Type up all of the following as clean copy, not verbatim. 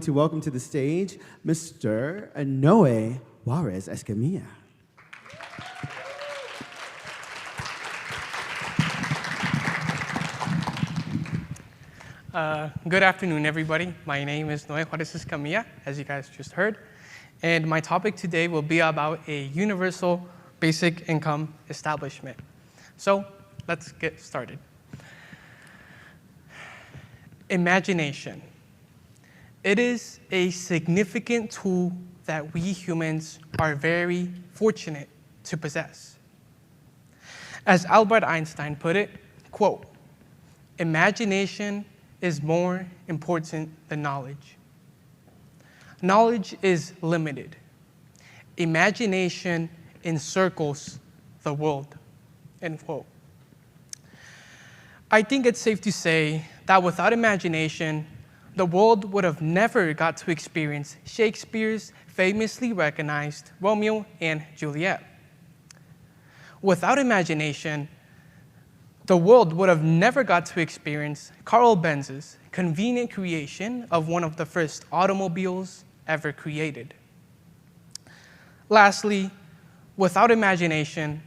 to welcome to the stage Mr. Noe Juarez-Escamilla. Good afternoon, everybody. My name is Noe Juarez-Escamilla, as you guys just heard. And my topic today will be about a universal basic income establishment. So let's get started. Imagination. It is a significant tool that we humans are very fortunate to possess. As Albert Einstein put it, quote, "Imagination is more important than knowledge. Knowledge is limited. Imagination encircles the world," end quote. I think it's safe to say that without imagination, the world would have never got to experience Shakespeare's famously recognized Romeo and Juliet. Without imagination, the world would have never got to experience Carl Benz's convenient creation of one of the first automobiles ever created. Lastly, without imagination,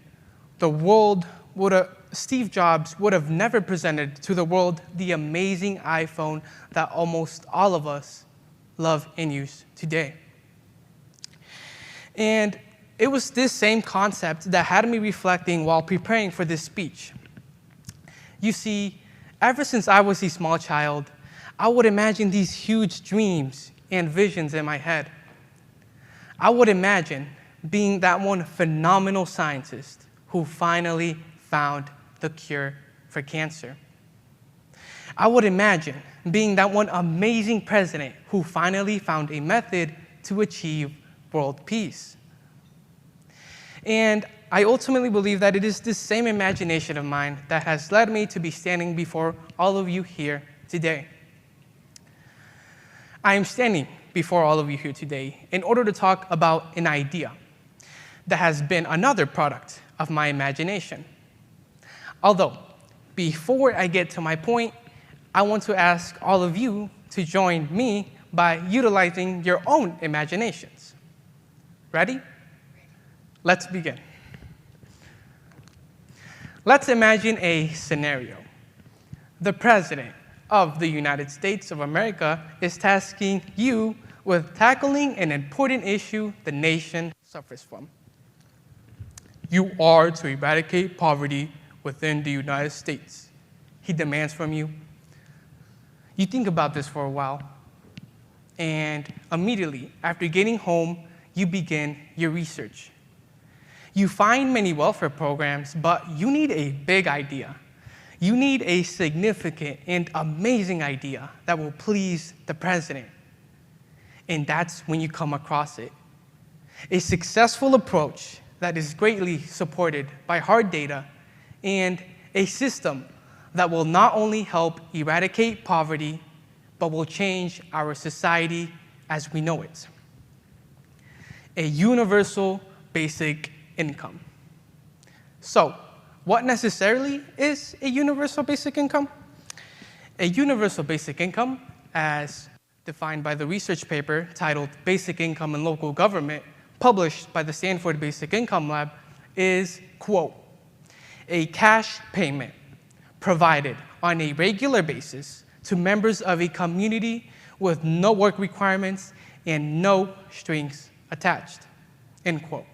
Steve Jobs would have never presented to the world the amazing iPhone that almost all of us love and use today. And it was this same concept that had me reflecting while preparing for this speech. You see, ever since I was a small child, I would imagine these huge dreams and visions in my head. I would imagine being that one phenomenal scientist who finally found the cure for cancer. I would imagine being that one amazing president who finally found a method to achieve world peace. And I ultimately believe that it is this same imagination of mine that has led me to be standing before all of you here today. I am standing before all of you here today in order to talk about an idea that has been another product of my imagination. Although, before I get to my point, I want to ask all of you to join me by utilizing your own imaginations. Ready? Let's begin. Let's imagine a scenario. The President of the United States of America is tasking you with tackling an important issue the nation suffers from. You are to eradicate poverty within the United States, he demands from you. You think about this for a while, and immediately after getting home, you begin your research. You find many welfare programs, but you need a big idea. You need a significant and amazing idea that will please the president. And that's when you come across it. A successful approach that is greatly supported by hard data and a system that will not only help eradicate poverty, but will change our society as we know it. A universal basic income. So, what necessarily is a universal basic income? A universal basic income, as defined by the research paper titled Basic Income in Local Government, published by the Stanford Basic Income Lab, is, quote, a cash payment provided on a regular basis to members of a community with no work requirements and no strings attached, end quote.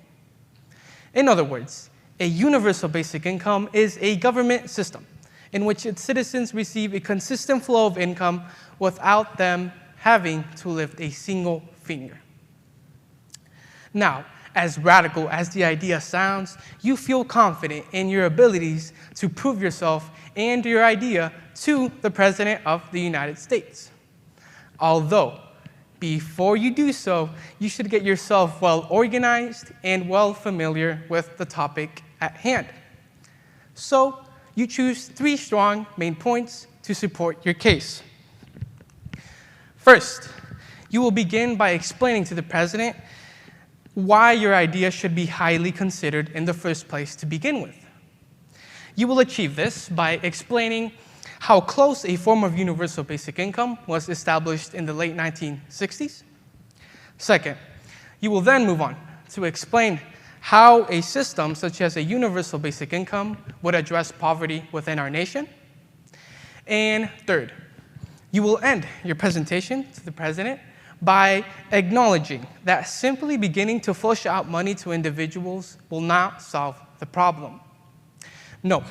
In other words, a universal basic income is a government system in which its citizens receive a consistent flow of income without them having to lift a single finger. Now, as radical as the idea sounds, you feel confident in your abilities to prove yourself and your idea to the President of the United States. Although, before you do so, you should get yourself well organized and well familiar with the topic at hand. So, you choose 3 strong main points to support your case. First, you will begin by explaining to the President why your idea should be highly considered in the first place to begin with. You will achieve this by explaining how close a form of universal basic income was established in the late 1960s. Second, you will then move on to explain how a system such as a universal basic income would address poverty within our nation. And third, you will end your presentation to the president by acknowledging that simply beginning to flush out money to individuals will not solve the problem. No,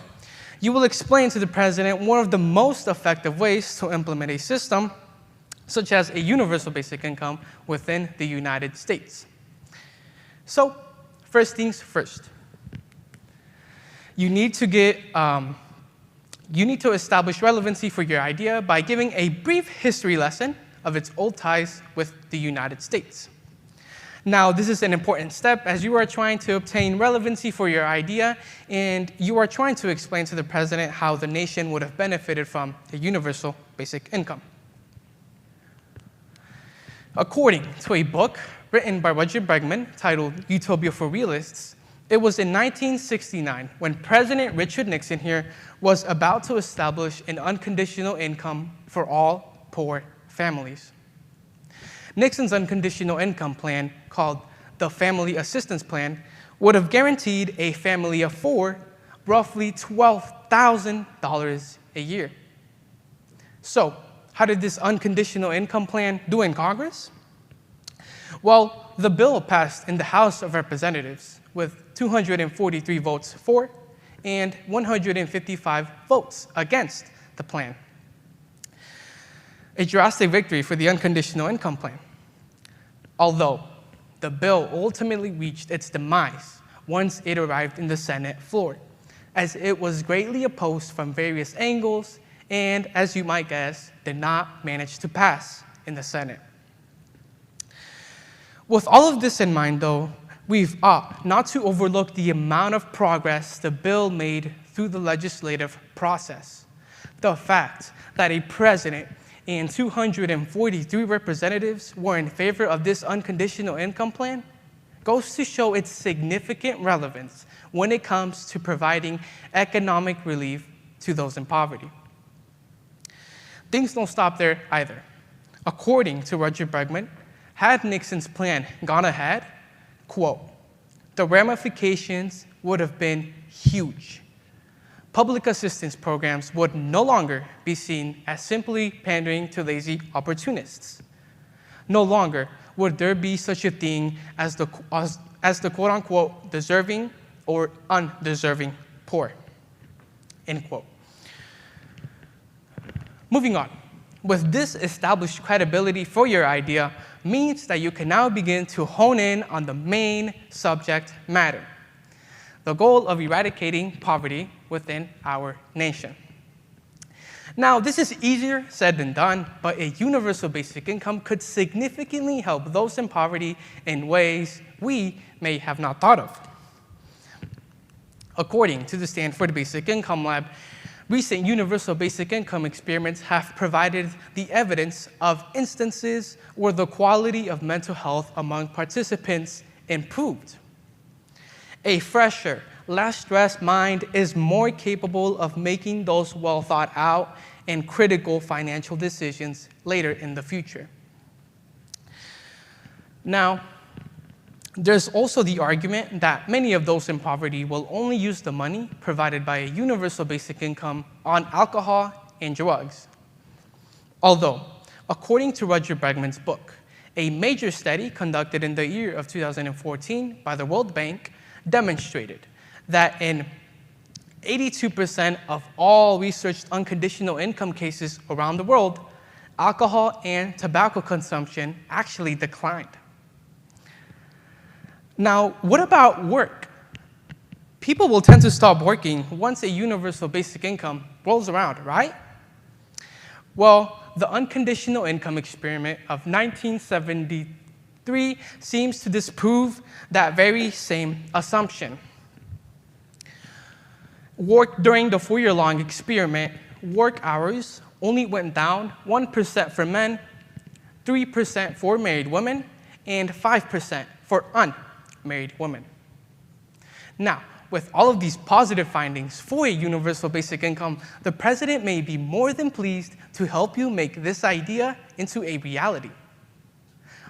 you will explain to the president one of the most effective ways to implement a system such as a universal basic income within the United States. So, first things first. You need to establish relevancy for your idea by giving a brief history lesson of its old ties with the United States. Now, this is an important step as you are trying to obtain relevancy for your idea and you are trying to explain to the president how the nation would have benefited from a universal basic income. According to a book written by Roger Bregman titled Utopia for Realists, it was in 1969 when President Richard Nixon here was about to establish an unconditional income for all poor families. Nixon's unconditional income plan, called the Family Assistance Plan, would have guaranteed a family of four roughly $12,000 a year. So, how did this unconditional income plan do in Congress? Well, the bill passed in the House of Representatives with 243 votes for and 155 votes against the plan. A drastic victory for the unconditional income plan. Although the bill ultimately reached its demise once it arrived in the Senate floor, as it was greatly opposed from various angles and, as you might guess, did not manage to pass in the Senate. With all of this in mind, though, we've ought not to overlook the amount of progress the bill made through the legislative process. The fact that a president and 243 representatives were in favor of this unconditional income plan goes to show its significant relevance when it comes to providing economic relief to those in poverty. Things don't stop there either. According to Roger Bregman, had Nixon's plan gone ahead, quote, the ramifications would have been huge. Public assistance programs would no longer be seen as simply pandering to lazy opportunists. No longer would there be such a thing as the quote-unquote deserving or undeserving poor, end quote. Moving on, with this established credibility for your idea means that you can now begin to hone in on the main subject matter, the goal of eradicating poverty within our nation. Now, this is easier said than done, but a universal basic income could significantly help those in poverty in ways we may have not thought of. According to the Stanford Basic Income Lab, recent universal basic income experiments have provided the evidence of instances where the quality of mental health among participants improved. A fresher, less stressed mind is more capable of making those well thought out and critical financial decisions later in the future. Now, there's also the argument that many of those in poverty will only use the money provided by a universal basic income on alcohol and drugs. Although, according to Roger Bregman's book, a major study conducted in the year of 2014 by the World Bank demonstrated that in 82% of all researched unconditional income cases around the world, alcohol and tobacco consumption actually declined. Now, what about work? People will tend to stop working once a universal basic income rolls around, right? Well, the unconditional income experiment of 1973 seems to disprove that very same assumption. During the 4-year-long experiment, work hours only went down 1% for men, 3% for married women, and 5% for unmarried women. Now, with all of these positive findings for a universal basic income, the president may be more than pleased to help you make this idea into a reality.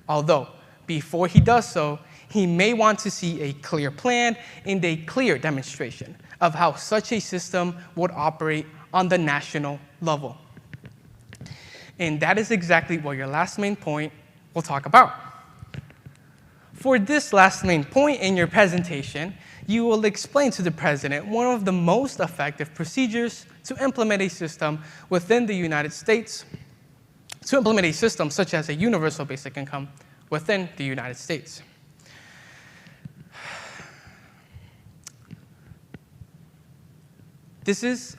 Although, before he does so, he may want to see a clear plan and a clear demonstration of how such a system would operate on the national level. And that is exactly what your last main point will talk about. For this last main point in your presentation, you will explain to the president one of the most effective procedures to implement a system within the United States, to implement a system such as a universal basic income within the United States.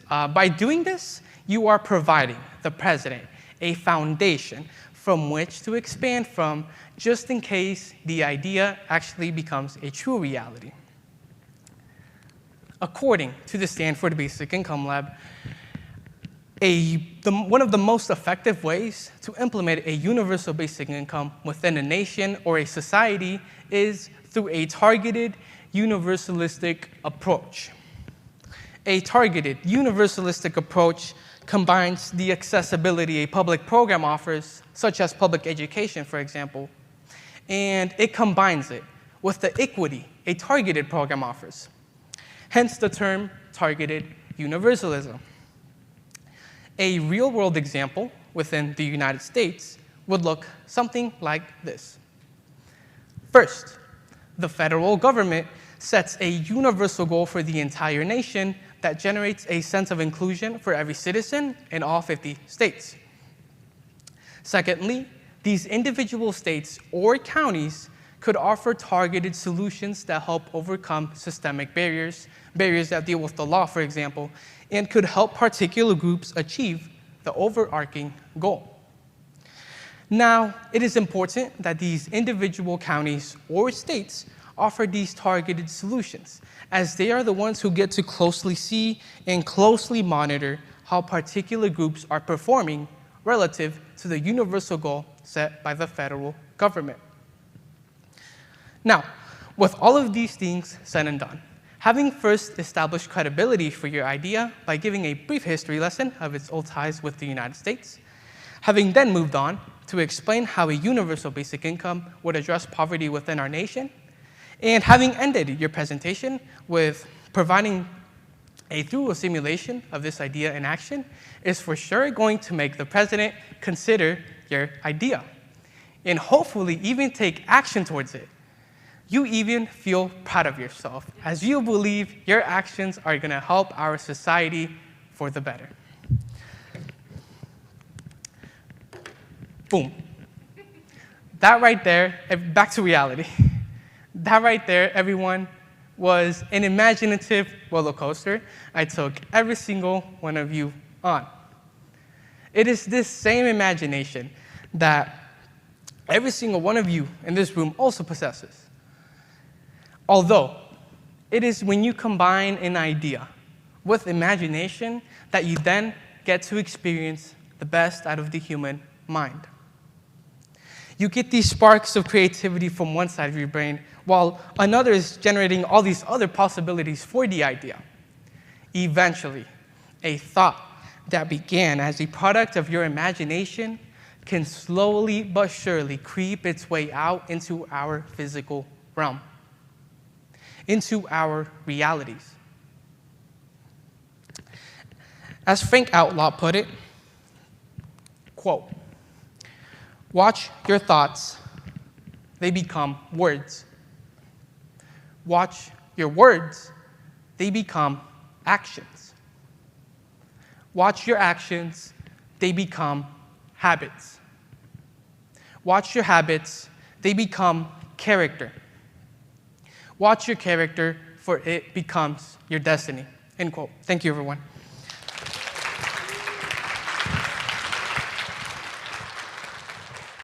By doing this, you are providing the president a foundation from which to expand from, just in case the idea actually becomes a true reality. According to the Stanford Basic Income Lab, one of the most effective ways to implement a universal basic income within a nation or a society is through a targeted universalistic approach. A targeted universalistic approach combines the accessibility a public program offers, such as public education, for example, and it combines it with the equity a targeted program offers. Hence the term targeted universalism. A real-world example within the United States would look something like this. First, the federal government sets a universal goal for the entire nation that generates a sense of inclusion for every citizen in all 50 states. Secondly, these individual states or counties could offer targeted solutions that help overcome systemic barriers that deal with the law, for example, and could help particular groups achieve the overarching goal. Now, it is important that these individual counties or states offer these targeted solutions, as they are the ones who get to closely see and closely monitor how particular groups are performing relative to the universal goal set by the federal government. Now, with all of these things said and done, having first established credibility for your idea by giving a brief history lesson of its old ties with the United States, having then moved on to explain how a universal basic income would address poverty within our nation, and having ended your presentation with providing a thorough simulation of this idea in action is for sure going to make the president consider your idea and hopefully even take action towards it. You even feel proud of yourself as you believe your actions are going to help our society for the better. Boom. That right there, back to reality. That right there, everyone, was an imaginative roller coaster I took every single one of you on. It is this same imagination that every single one of you in this room also possesses. Although, it is when you combine an idea with imagination that you then get to experience the best out of the human mind. You get these sparks of creativity from one side of your brain, while another is generating all these other possibilities for the idea. Eventually, a thought that began as a product of your imagination can slowly but surely creep its way out into our physical realm, into our realities. As Frank Outlaw put it, quote, "Watch your thoughts, they become words. Watch your words, they become actions. Watch your actions, they become habits. Watch your habits, they become character. Watch your character, for it becomes your destiny." End quote. Thank you, everyone.